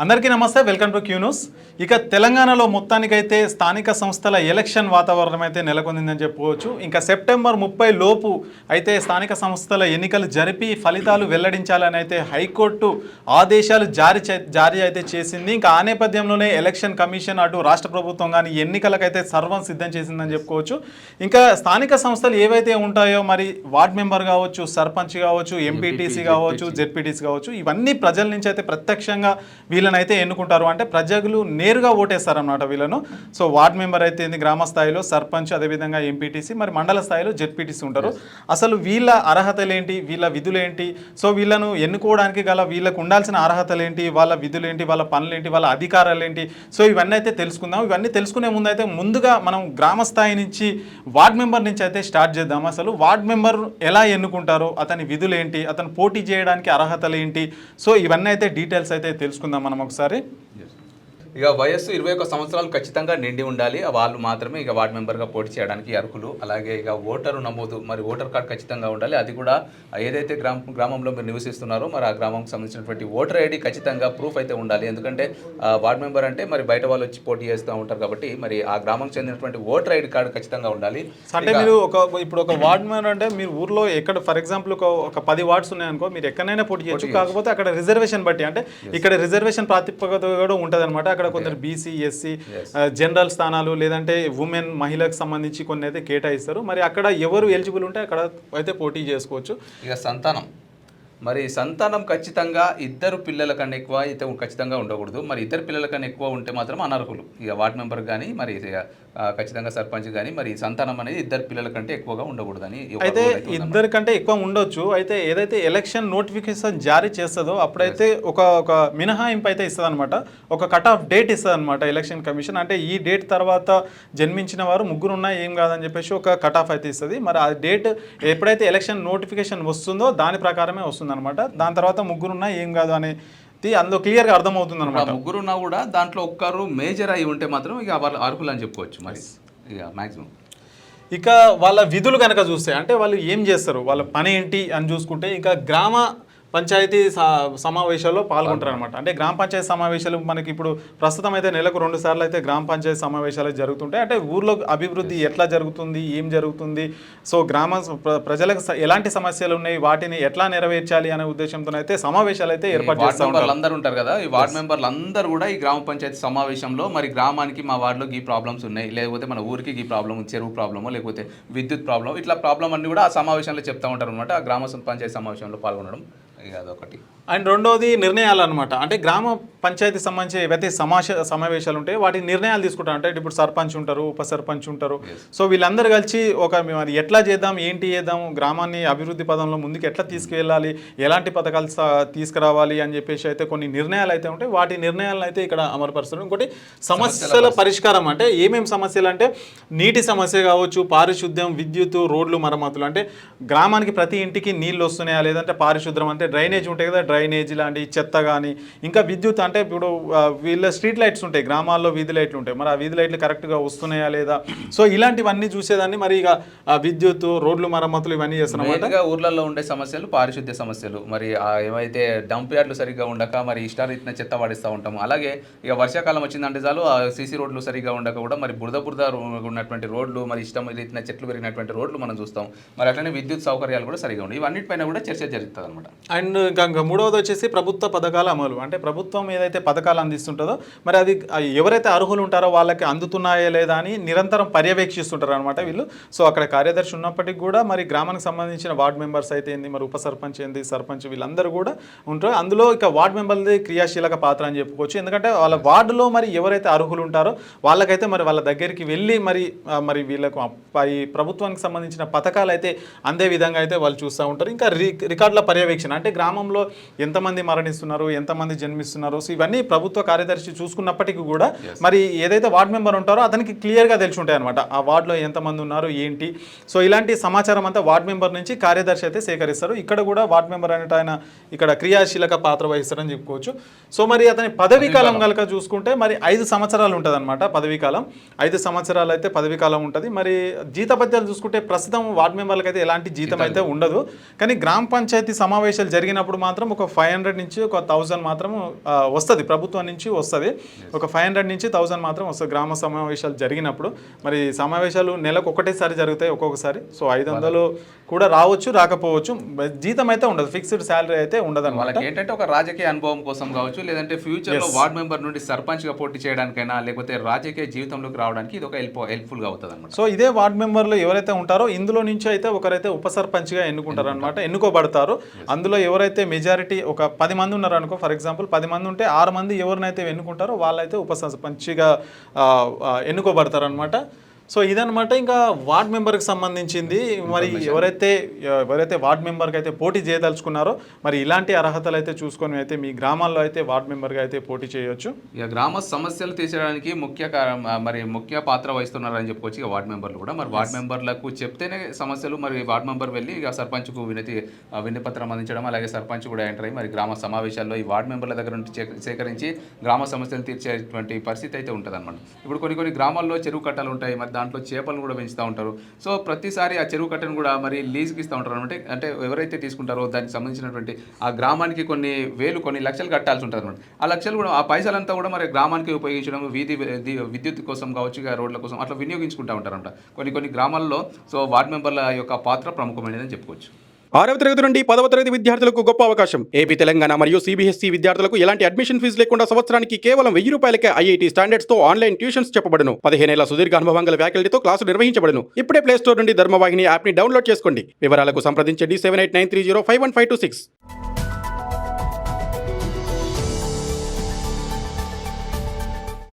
అందరికీ నమస్తే, welcome to Q news. ఇక తెలంగాణలో మొత్తానికైతే స్థానిక సంస్థల ఎలక్షన్ వాతావరణం అయితే నెలకొందని చెప్పుకోవచ్చు. ఇంకా సెప్టెంబర్ 30 లోపు అయితే స్థానిక సంస్థల ఎన్నికలు జరిపి ఫలితాలు వెల్లడించాలని అయితే హైకోర్టు ఆదేశాలు జారీ అయితే చేసింది. ఇంకా ఆ నేపథ్యంలోనే ఎలక్షన్ కమిషన్ అటు రాష్ట్ర ప్రభుత్వం కానీ ఎన్నికలకైతే సర్వం సిద్ధం చేసిందని చెప్పుకోవచ్చు. ఇంకా స్థానిక సంస్థలు ఏవైతే ఉంటాయో మరి వార్డ్ మెంబర్ కావచ్చు, సర్పంచ్ కావచ్చు, ఎంపీటీసీ కావచ్చు, జెడ్పీటీసీ కావచ్చు, ఇవన్నీ ప్రజల నుంచి అయితే ప్రత్యక్షంగా వీళ్ళనైతే ఎన్నుకుంటారు. అంటే ప్రజలు నేరుగా ఓటేస్తారన్నమాట వీళ్ళను. సో వార్డ్ మెంబర్ అయితే గ్రామ స్థాయిలో, సర్పంచ్, అదేవిధంగా ఎంపీటీసీ, మరి మండల స్థాయిలో జెడ్పీటీసీ ఉంటారు. అసలు వీళ్ళ అర్హతలు ఏంటి, వీళ్ళ విధులు ఏంటి, సో వీళ్ళను ఎన్నుకోవడానికి గల వీళ్ళకు ఉండాల్సిన అర్హతలు ఏంటి, వాళ్ళ విధులు ఏంటి, వాళ్ళ పనులు ఏంటి, వాళ్ళ అధికారాలు ఏంటి, సో ఇవన్నీ అయితే తెలుసుకుందాం. ఇవన్నీ తెలుసుకునే ముందు అయితే ముందుగా మనం గ్రామ స్థాయి నుంచి వార్డ్ మెంబర్ నుంచి అయితే స్టార్ట్ చేద్దాం. అసలు వార్డ్ మెంబర్ ఎలా ఎన్నుకుంటారో, అతని విధులు ఏంటి, అతను పోటీ చేయడానికి అర్హతలు ఏంటి, సో ఇవన్నీ అయితే డీటెయిల్స్ అయితే తెలుసుకుందాం మనం ఒకసారి. ఇక వయస్సు 21 సంవత్సరాలు ఖచ్చితంగా నిండి ఉండాలి. వాళ్ళు మాత్రమే ఇక వార్డు మెంబర్గా పోటీ చేయడానికి అర్హులు. అలాగే ఇక ఓటరు నమోదు, మరి ఓటర్ కార్డు ఖచ్చితంగా ఉండాలి. అది కూడా ఏదైతే గ్రామంలో మీరు నివసిస్తున్నారో మరి ఆ గ్రామంకి సంబంధించినటువంటి ఓటర్ ఐడి ఖచ్చితంగా ప్రూఫ్ అయితే ఉండాలి. ఎందుకంటే వార్డు మెంబర్ అంటే మరి బయట వాళ్ళు వచ్చి పోటీ చేస్తూ ఉంటారు కాబట్టి మరి ఆ గ్రామంకి చెందినటువంటి ఓటర్ ఐడి కార్డు ఖచ్చితంగా ఉండాలి. అంటే మీరు ఇప్పుడు ఒక వార్డ్ మెంబర్ అంటే మీరు ఊర్లో ఎక్కడ ఫర్ ఎగ్జాంపుల్ ఒక 10 వార్డ్స్ ఉన్నాయనుకో, మీరు ఎక్కడైనా పోటీ చేయొచ్చు. కాకపోతే అక్కడ రిజర్వేషన్ బట్టి, అంటే ఇక్కడ రిజర్వేషన్ ప్రాతిపదిక కూడా ఉంటుంది అనమాట. అక్కడ కొందరు బీసీ, ఎస్సీ, జనరల్ స్థానాలు, లేదంటే ఉమెన్, మహిళకు సంబంధించి కొన్ని అయితే కేటాయిస్తారు. మరి అక్కడ ఎవరు ఎలిజిబుల్ ఉంటే అక్కడ అయితే పోటీ చేసుకోవచ్చు. ఇక సంతానం ఖచ్చితంగా 2 పిల్లల కన్నా ఎక్కువ అయితే ఖచ్చితంగా ఉండకూడదు. మరి 2 పిల్లల కన్నా ఎక్కువ ఉంటే మాత్రం అనర్హులు. ఇక వార్డ్ మెంబర్ కానీ మరి ఖచ్చితంగా సర్పంచ్ కానీ మరి సంతానం అనేది 2 పిల్లల కంటే ఎక్కువగా ఉండకూడదని. అయితే 2 కంటే ఎక్కువ ఉండొచ్చు. అయితే ఏదైతే ఎలక్షన్ నోటిఫికేషన్ జారీ చేస్తుందో అప్పుడైతే ఒక మినహాయింపు అయితే ఇస్తుంది అనమాట. ఒక కట్ ఆఫ్ డేట్ ఇస్తుంది అనమాట ఎలక్షన్ కమిషన్. అంటే ఈ డేట్ తర్వాత జన్మించిన వారు 3 ఉన్నా ఏం కాదని చెప్పేసి ఒక కట్ ఆఫ్ అయితే ఇస్తుంది. మరి ఆ డేట్ ఎప్పుడైతే ఎలక్షన్ నోటిఫికేషన్ వస్తుందో దాని ప్రకారమే వస్తుంది అనమాట. దాని తర్వాత 3 ఉన్నా ఏం కాదు అని అందులో క్లియర్గా అర్థమవుతుంది అనమాట. 3 ఉన్నా కూడా దాంట్లో ఒక్కరు మేజర్ అయి ఉంటే మాత్రం ఇక వాళ్ళు అర్హులు అని చెప్పుకోవచ్చు. మరి ఇక మ్యాక్సిమం ఇక వాళ్ళ విధులు కనుక చూస్తే, అంటే వాళ్ళు ఏం చేస్తారు, వాళ్ళ పని ఏంటి అని చూసుకుంటే, ఇక గ్రామ పంచాయతీ సమావేశాల్లో పాల్గొంటారు అనమాట. అంటే గ్రామ పంచాయతీ సమావేశాలు మనకి ఇప్పుడు ప్రస్తుతం అయితే నెలకు 2 సార్లు అయితే గ్రామ పంచాయతీ సమావేశాలు జరుగుతుంటాయి. అంటే ఊర్లో అభివృద్ధి ఎట్లా జరుగుతుంది, ఏం జరుగుతుంది, సో ప్రజలకు ఎలాంటి సమస్యలు ఉన్నాయి, వాటిని ఎట్లా నెరవేర్చాలి అనే ఉద్దేశంతో అయితే సమావేశాలు అయితే ఏర్పాటు చేస్తూ ఉంటారు. అందరూ ఉంటారు కదా, ఈ వార్డు మెంబర్లు అందరూ కూడా ఈ గ్రామ పంచాయతీ సమావేశంలో మరి గ్రామానికి మా వార్డులో ఈ ప్రాబ్లమ్స్ ఉన్నాయి, లేకపోతే మన ఊరికి ఈ ప్రాబ్లం, చెరువు ప్రాబ్లమో లేకపోతే విద్యుత్ ప్రాబ్లం, ఇట్లా ప్రాబ్లం అన్ని కూడా ఆ సమావేశంలో చెప్తా ఉంటారు అనమాట. ఆ గ్రామ పంచాయతీ సమావేశంలో పాల్గొనడం అదొకటి. అండ్ రెండోది నిర్ణయాలు అనమాట. అంటే గ్రామ పంచాయతీ సంబంధించి ఏవైతే సమావేశాలు ఉంటాయి వాటి నిర్ణయాలు తీసుకుంటారు. అంటే ఇప్పుడు సర్పంచ్ ఉంటారు, ఉప సర్పంచ్ ఉంటారు. సో వీళ్ళందరూ కలిసి మరి ఎట్లా చేద్దాం, ఏంటి చేద్దాం, గ్రామాన్ని అభివృద్ధి పదంలో ముందుకు ఎట్లా తీసుకువెళ్ళాలి, ఎలాంటి పథకాలు తీసుకురావాలి అని చెప్పేసి అయితే కొన్ని నిర్ణయాలు అయితే ఉంటాయి. వాటి నిర్ణయాలను అయితే ఇక్కడ అమలుపరుస్తారు. ఇంకోటి సమస్యల పరిష్కారం. అంటే ఏమేమి సమస్యలు అంటే నీటి సమస్య కావచ్చు, పారిశుద్ధ్యం, విద్యుత్, రోడ్లు మరమ్మతులు. అంటే గ్రామానికి ప్రతి ఇంటికి నీళ్ళు వస్తున్నాయా, లేదంటే పారిశుద్ధ్యం అంటే డ్రైనేజ్ ఉంటాయి కదా, డ్రైనేజ్ లాంటి చెత్త కానీ, ఇంకా విద్యుత్ అంటే ఇప్పుడు వీళ్ళ స్ట్రీట్ లైట్స్ ఉంటాయి, గ్రామాల్లో వీధి లైట్లు ఉంటాయి, మరి ఆ వీధి లైట్లు కరెక్ట్గా వస్తున్నాయా లేదా, సో ఇలాంటివన్నీ చూసేదాన్ని. మరి ఇక విద్యుత్, రోడ్లు మరమ్మతులు ఇవన్నీ చేస్తున్నమాట. ఊర్లలో ఉండే సమస్యలు పారిశుద్ధ్య సమస్యలు, మరి ఏవైతే డంప్ యార్డ్లు సరిగ్గా ఉండక మరి ఇష్టారీతిన చెత్త వాడిస్తూ ఉంటాము. అలాగే ఇక వర్షాకాలం వచ్చిందంటే చాలు సీసీ రోడ్లు సరిగ్గా ఉండక కూడా మరి బురద ఉన్నటువంటి రోడ్లు, మరి ఇష్టం రీతిన చెట్లు పెరిగినటువంటి రోడ్లు మనం చూస్తాం. మరి అట్లనే విద్యుత్ సౌకర్యాలు కూడా సరిగా ఉన్నాయి. ఇవన్నిటిపైన కూడా చర్చ జరుగుతుంది అనమాట. అండ్ ఇంకా మూడవది వచ్చేసి ప్రభుత్వ పథకాల అమలు. అంటే ప్రభుత్వం ఏదైతే పథకాలు అందిస్తుంటుందో మరి అది ఎవరైతే అర్హులు ఉంటారో వాళ్ళకి అందుతున్నాయా లేదా అని నిరంతరం పర్యవేక్షిస్తుంటారు అనమాట వీళ్ళు. సో అక్కడ కార్యదర్శి ఉన్నప్పటికీ కూడా మరి గ్రామానికి సంబంధించిన వార్డు మెంబర్స్ అయితే ఏంది, మరి ఉప సర్పంచ్ ఏంది, సర్పంచ్, వీళ్ళందరూ కూడా ఉంటారు. అందులో ఇక వార్డు మెంబర్ది క్రియాశీలక పాత్ర అని చెప్పుకోవచ్చు. ఎందుకంటే వాళ్ళ వార్డులో మరి ఎవరైతే అర్హులు ఉంటారో వాళ్ళకైతే మరి వాళ్ళ దగ్గరికి వెళ్ళి మరి వీళ్ళకు ఈ ప్రభుత్వానికి సంబంధించిన పథకాలు అయితే అందే విధంగా అయితే వాళ్ళు చూస్తూ ఉంటారు. ఇంకా రికార్డుల పర్యవేక్షణ. అంటే గ్రామంలో ఎంతమంది మరణిస్తున్నారు, ఎంతమంది జన్మిస్తున్నారు, సో ఇవన్నీ ప్రభుత్వ కార్యదర్శి చూసుకున్నప్పటికీ కూడా మరి ఏదైతే వార్డు మెంబర్ ఉంటారో అతనికి క్లియర్గా తెలిసి ఉంటాయి అనమాట. ఆ వార్డులో ఎంతమంది ఉన్నారు ఏంటి, సో ఇలాంటి సమాచారం అంతా వార్డు మెంబర్ నుంచి కార్యదర్శి అయితే సేకరిస్తారు. ఇక్కడ కూడా వార్డు మెంబర్ అనేట ఆయన ఇక్కడ క్రియాశీలక పాత్ర వహిస్తారని చెప్పుకోవచ్చు. సో మరి అతని పదవీ కాలం కనుక చూసుకుంటే మరి 5 సంవత్సరాలు ఉంటుంది అనమాట పదవీ కాలం. 5 సంవత్సరాలు అయితే పదవీ కాలం ఉంటుంది. మరి జీతపత్యాలు చూసుకుంటే ప్రస్తుతం వార్డు మెంబర్లకు అయితే ఎలాంటి జీతం అయితే ఉండదు. కానీ గ్రామ పంచాయతీ సమావేశాలు జరిగినప్పుడు మాత్రం ఒక 500 నుంచి ఒక 1000 మాత్రం వస్తుంది, ప్రభుత్వం నుంచి వస్తుంది. ఒక 500 నుంచి 1000 మాత్రం వస్తుంది గ్రామ సమావేశాలు జరిగినప్పుడు. మరి సమావేశాలు నెలకు ఒకటేసారి జరుగుతాయి ఒక్కొక్కసారి. సో 500 కూడా రావచ్చు, రాకపోవచ్చు. జీతం అయితే ఉండదు, ఫిక్స్డ్ శాలరీ అయితే ఉండదు అనమాట. వాళ్ళకి ఏంటంటే ఒక రాజకీయ అనుభవం కోసం కావచ్చు, లేదంటే ఫ్యూచర్లో వార్డ్ మెంబర్ నుండి సర్పంచ్గా పోటీ చేయడానికైనా, లేకపోతే రాజకీయ జీవితంలోకి రావడానికి ఇది ఒక హెల్ప్ఫుల్గా అవుతుంది అనమాట. సో ఇదే వార్డ్ మెంబర్లు ఎవరైతే ఉంటారో ఇందులో నుంచి అయితే ఒకరైతే ఉప సర్పంచ్గా ఎన్నుకుంటారు అనమాట, ఎన్నుకోబడతారు. అందులో ఎవరైతే మెజారిటీ ఒక 10 మంది ఉన్నారు అనుకో, ఫర్ ఎగ్జాంపుల్ 10 మంది ఉంటే 6 మంది ఎవరినైతే ఎన్నుకుంటారో వాళ్ళైతే ఉప సర్పంచ్గా ఎన్నుకోబడతారు అనమాట. సో ఇదనమాట ఇంకా వార్డ్ మెంబర్కి సంబంధించింది. మరి ఎవరైతే వార్డ్ మెంబర్కి అయితే పోటీ చేయదలుచుకున్నారో మరి ఇలాంటి అర్హతలు అయితే చూసుకొని అయితే మీ గ్రామాల్లో అయితే వార్డ్ మెంబర్గా అయితే పోటీ చేయొచ్చు. ఇక గ్రామ సమస్యలు తీర్చడానికి ముఖ్య పాత్ర వహిస్తున్నారని చెప్పుకోవచ్చు ఇక వార్డ్ మెంబర్లు కూడా. మరి వార్డ్ మెంబర్లకు చెప్తేనే సమస్యలు, మరి వార్డ్ మెంబర్ వెళ్ళి ఇక సర్పంచ్కు వినతిపత్రం అందించడం, అలాగే సర్పంచ్ కూడా ఎంటర్ అయ్యి మరి గ్రామ సమావేశాల్లో ఈ వార్డ్ మెంబర్ల దగ్గర నుంచి సేకరించి గ్రామ సమస్యలు తీర్చేటువంటి పరిస్థితి అయితే ఉంటుంది అనమాట. ఇప్పుడు కొన్ని గ్రామాల్లో చెరువు కట్టలు ఉంటాయి, మరి దాంట్లో చేపలను కూడా పెంచుతూ ఉంటారు. సో ప్రతిసారి ఆ చెరువు కట్టను కూడా మరి లీజ్కి ఇస్తూ ఉంటారు అనమాట. అంటే ఎవరైతే తీసుకుంటారో దానికి సంబంధించినటువంటి ఆ గ్రామానికి కొన్ని లక్షలు కట్టాల్సి ఉంటుంది అనమాట. ఆ లక్షలు కూడా, ఆ పైసలంతా కూడా మరి గ్రామానికి ఉపయోగించడం, విద్యుత్ కోసం కావచ్చు, రోడ్ల కోసం అట్లా వినియోగించుకుంటూ ఉంటారంట కొన్ని గ్రామాల్లో. సో వార్డ్ మెంబర్ల యొక్క పాత్ర ప్రముఖమైనదని చెప్పుకోవచ్చు. 6వ తరగతి నుండి 10వ తరగతి విద్యార్థులకు గొప్ప అవకాశం. ఏపీ, తెలంగాణ మరియు సిబిఎస్ఈ విద్యార్థులకు ఎలాంటి అడ్మిషన్ ఫీజు లేకుండా సంవత్సరానికి కేవలం 1000 రూపాయలకే ఐఐటీ స్టాండర్డ్స్ తో ఆన్లైన్ ట్యూషన్స్ చెప్పబడును. 15 ఏళ్ల సుదీర్ఘ అనుభవం గల ఫ్యాకల్టీతో క్లాసు నిర్వహించబడును. ఇప్పుడే ప్లే స్టోర్ నుండి ధర్మవాహిని యాప్ ని డౌన్లోడ్ చేసుకోండి. వివరాలకు సంప్రదించండి 7893051526.